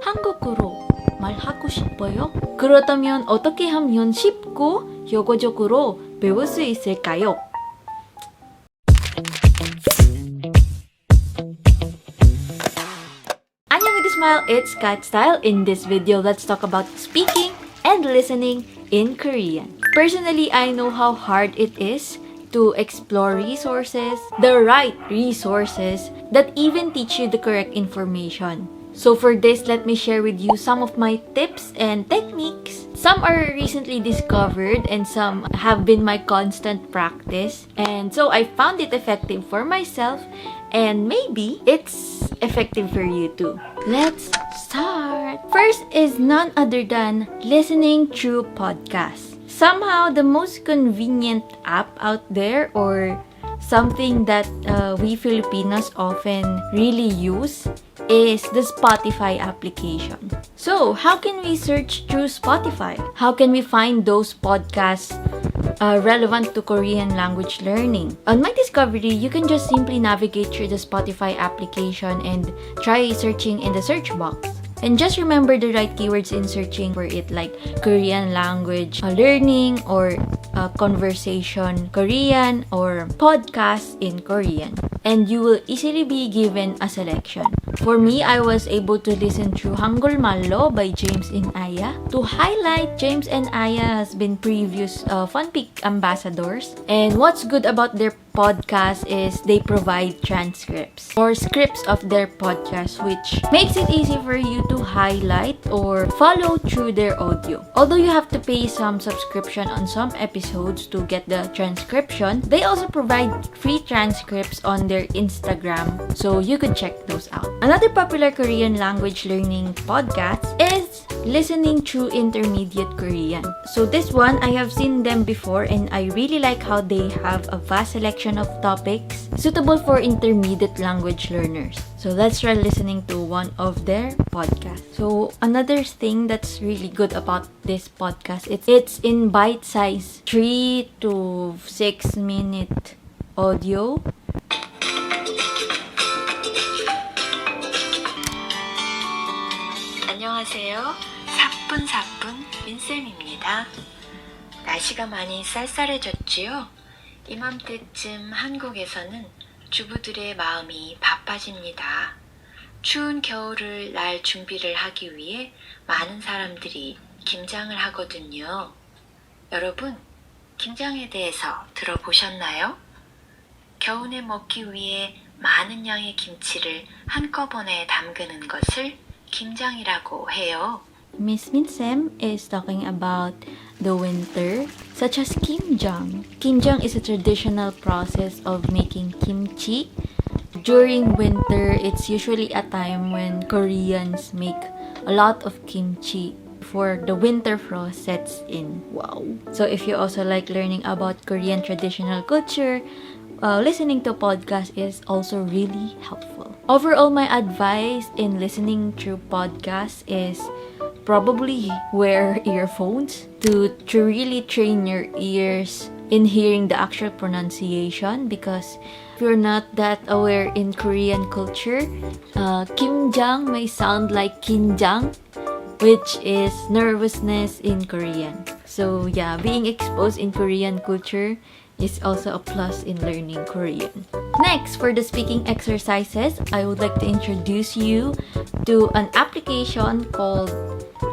한국어로 말하고 싶어요? 그렇다면 어떻게 하면 쉽고 효과적으로 배울 수 있을까요? 𝗵𝗵𝘁, it's 𝗵𝗵𝘁. In this video, let's talk about speaking and listening in Korean. Personally, I know how hard it is to explore resources, the right resources that even teach you the correct information. So for this, let me share with you some of my tips and techniques. Some are recently discovered and some have been my constant practice. And so I found it effective for myself and maybe it's effective for you too. Let's start! First is none other than listening through podcasts. Somehow the most convenient app out there, or something that we Filipinos often really use, is the Spotify application. So, how can we search through Spotify? How can we find those podcasts relevant to Korean language learning? On my discovery, you can just simply navigate through the Spotify application and try searching in the search box. And just remember the right keywords in searching for it, like Korean language learning, or conversation Korean, or podcast in Korean. And you will easily be given a selection. For me, I was able to listen through 𝗪𝗵𝘁 by James and Aya. To highlight, James and Aya has been previous Funpeak ambassadors. And what's good about their podcast is they provide transcripts or scripts of their podcast, which makes it easy for you to highlight or follow through their audio. Although you have to pay some subscription on some episodes to get the transcription, they also provide free transcripts on their Instagram, so you could check those out. Another popular Korean language learning podcast is Listening Through Intermediate Korean. So this one, I have seen them before and I really like how they have a vast selection of topics suitable for intermediate language learners. So let's try listening to one of their podcasts. So another thing that's really good about this podcast, it's in bite-size 3 to 6 minute audio. 안녕하세요. 사뿐사뿐 민쌤입니다. 날씨가 많이 쌀쌀해졌지요? 이맘때쯤 한국에서는 주부들의 마음이 바빠집니다. 추운 겨울을 날 준비를 하기 위해 많은 사람들이 김장을 하거든요. 여러분, 김장에 대해서 들어보셨나요? 겨우내 먹기 위해 많은 양의 김치를 한꺼번에 담그는 것을 김장이라고 해요. Miss Minsem is talking about the winter, such as kimjang. Kimjang is a traditional process of making kimchi. During winter, it's usually a time when Koreans make a lot of kimchi before the winter frost sets in. Wow! So if you also like learning about Korean traditional culture, listening to podcasts is also really helpful. Overall, my advice in listening through podcasts is probably wear earphones to really train your ears in hearing the actual pronunciation, because if you're not that aware in Korean culture, kimjang may sound like kinjang, which is nervousness in Korean. So yeah, being exposed in Korean culture is also a plus in learning Korean. Next, for the speaking exercises, I would like to introduce you to an application called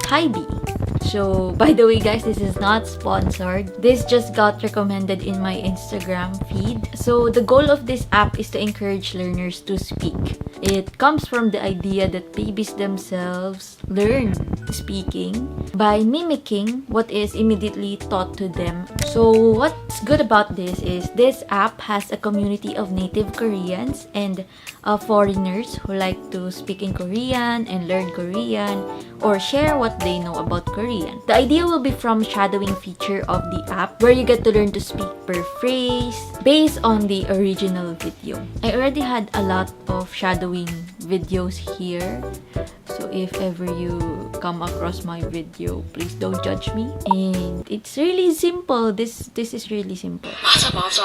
𝗏𝗏𝗃. So, by the way guys, this is not sponsored. This just got recommended in my Instagram feed. So, the goal of this app is to encourage learners to speak. It comes from the idea that babies themselves learn speaking by mimicking what is immediately taught to them. So, what's good about this is this app has a community of native Koreans and foreigners who like to speak in Korean and learn Korean or share what they know about Korean. The idea will be from shadowing feature of the app, where you get to learn to speak per phrase based on the original video. I already had a lot of shadowing videos here, so if ever you come across my video, please don't judge me. And it's really simple. This is really simple. 맞아.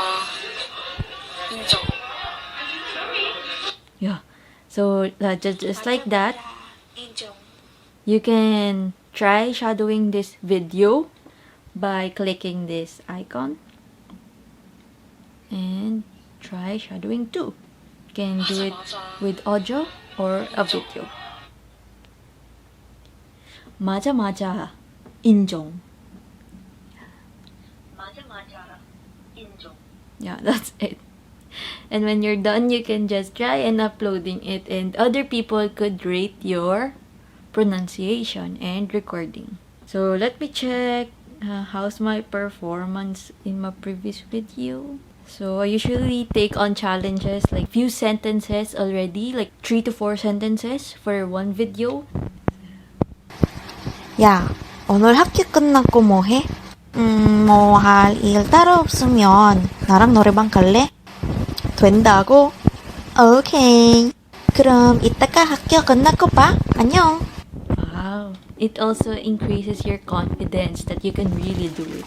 인정. Yeah. So just like that. 인정. You can try shadowing this video by clicking this icon. And try shadowing too. You can do it with audio or a video. 𝗵𝗲𝗍 인정. Yeah, that's it. And when you're done, you can just try and uploading it, and other people could rate your pronunciation and recording. So let me check how's my performance in my previous video. So I usually take on challenges like few sentences already, like 3 to 4 sentences for one video. 야, 오늘 학교 끝나고 뭐 해? 뭐 할 일 따로 없으면 나랑 노래방 갈래? 된다고? 오케이. 그럼 이따가 학교 끝나고 봐. 안녕. Wow. It also increases your confidence that you can really do it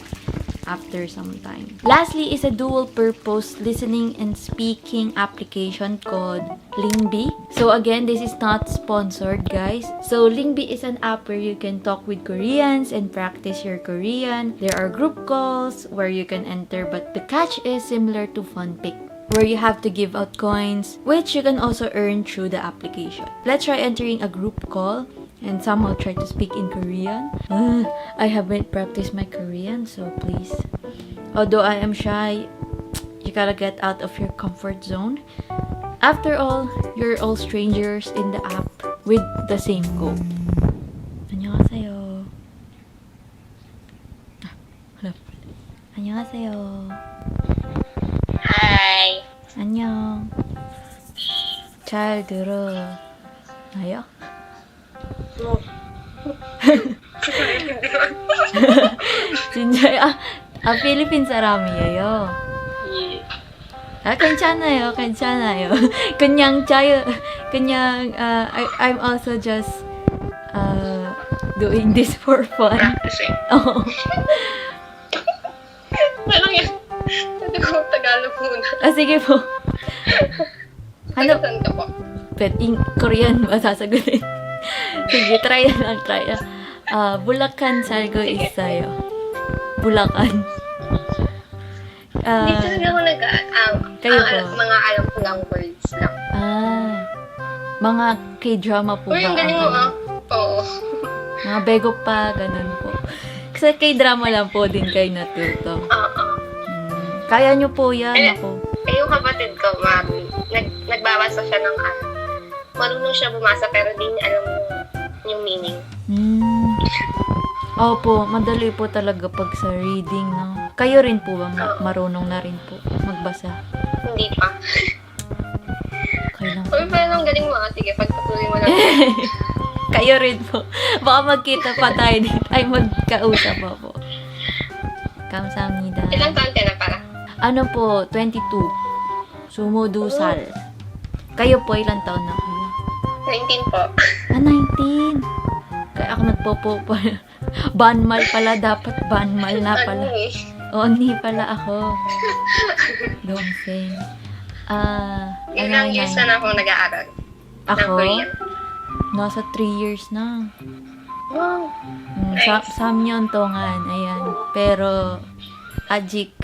after some time. Lastly is a dual purpose listening and speaking application called 𝗵𝗵𝘁. So again, this is not sponsored, guys. So 𝗵𝗵𝘁 is an app where you can talk with Koreans and practice your Korean. There are group calls where you can enter, but the catch is similar to Funpeak, where you have to give out coins, which you can also earn through the application. Let's try entering a group call and somehow try to speak in Korean. I haven't practiced my Korean, so please. Although I am shy, you gotta get out of your comfort zone. After all, you're all strangers in the app with the same goal. 안녕하세요. Hello. 안녕하세요. Hi. 안녕. 잘 들어요? 진짜요? 필리핀 사람이에요. 예. 괜찮아요. I'm also just doing this for fun. Practicing. Oh. Walang yan. Sabi ko Tagalog muna. Sige po. Saan ka po? But in Korean ba sasagutin? Sige, try na. 𝗵𝗲𝗿𝗲 𝗪𝗂 Bulacan. Dito na ako Kayo po? mga alam ko lang words lang. Mga K-drama po ba? Yung galing mo Oo. Mga 𝗵𝗲𝗃, ganun po. Kasi K-drama lang po din kayo natuto. Oo. Kaya nyo po yan, ako. Yung kapatid ko, nagbabasa siya ng marunong siya bumasa pero di niya alam yung meaning. Opo, madali po talaga pag sa reading, no? Kayo rin po ba marunong na rin po magbasa? Hindi pa. Okay lang. Uy, pero ang galing mo. Sige, pagpatuloy mo lang. Kayo rin po. Baka magkita pa tayo dito. Ay, magkausap pa po. 감사합니다. Ilang taon ka na para? Ano po, 22. Sumudusal. Kayo po, ilang taon na kayo? 19 po. 19. Kaya ako nagpopo pa. Banmal pala. Dapat banmal na pala. Oni pala ako. Dongsen. Ilang years na ako nag-aaral? Ako? Ng Korean. Nasa 3 years na. Wow. Nice. 3년 동안. Ayan. Pero, 아직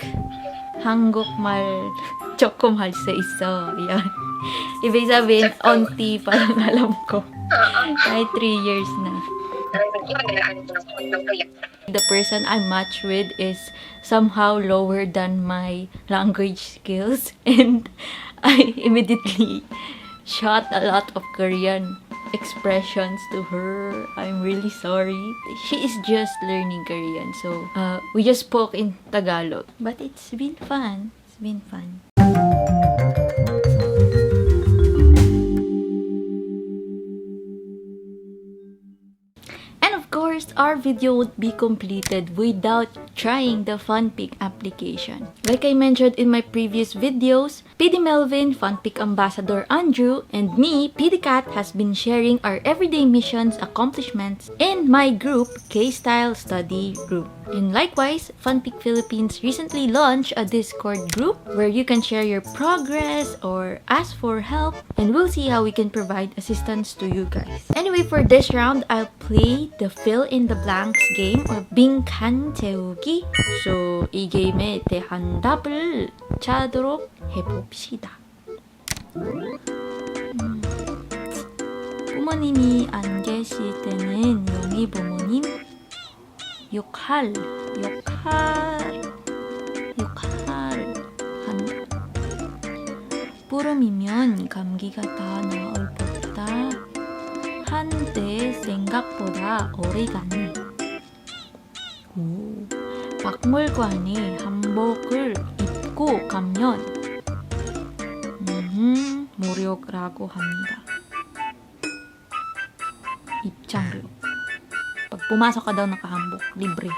한국말 조금 할 수 있어. Ayan. Ibig sabihin, onti pa lang alam ko. Kahit 3 years na. The person I match with is somehow lower than my language skills, and I immediately shot a lot of Korean expressions to her. I'm really sorry. She is just learning Korean, so we just spoke in Tagalog. But it's been fun. It's been fun. Our video would be completed without trying the Funpeak application. Like I mentioned in my previous videos, PD Melvin, Funpeak Ambassador Andrew, and me, PD Kat, has been sharing our everyday missions accomplishments in my group, 𝗾𝗊𝙉𝙉 Study Group. And likewise, Funpeak Philippines recently launched a Discord group where you can share your progress or ask for help, and we'll see how we can provide assistance to you guys. Anyway, for this round, I'll play the fill in the blanks game or 빈칸 채우기. So, 이 게임에 대한 답을 찾도록 해봅시다. 부모님이 안 계실 때는 영희 부모님 역할 한다. 보름이면 감기가 다 나을 법다. 한때 생각보다 오래 가네. 박물관에 한복을 입고 가면 무료라고 합니다. 입장료. Pag pumasok ka daw nakahanbok, libre.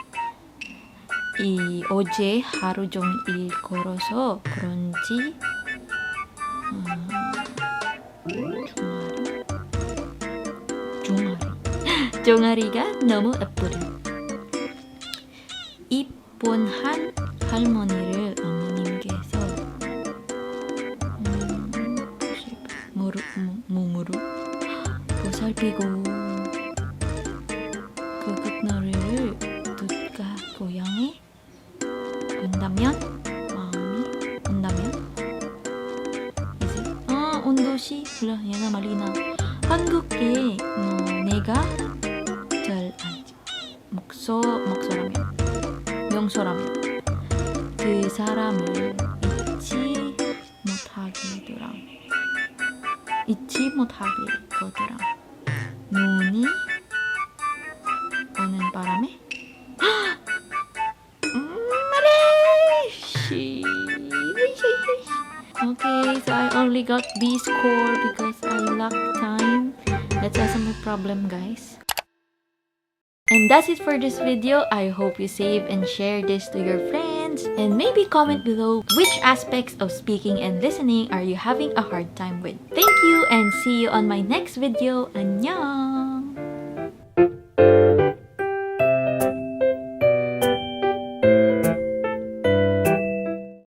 어제 하루 종일 걸어서 그런지 종아리가 너무 예쁘다. 입원한 할머니를 어머님께서 몸으로 보살피고 노래를 듣가 고향에 온다면 온도시 몰라 얘가 말이나 한국에 내가 잘 알지 명소라면 그 사람을 잊지 못하게 거더라. 눈이 오는 바람에 Okay, so I only got B score because I lacked time. That's also my problem, guys. And that's it for this video. I hope you save and share this to your friends. And maybe comment below which aspects of speaking and listening are you having a hard time with. Thank you and see you on my next video. 안녕!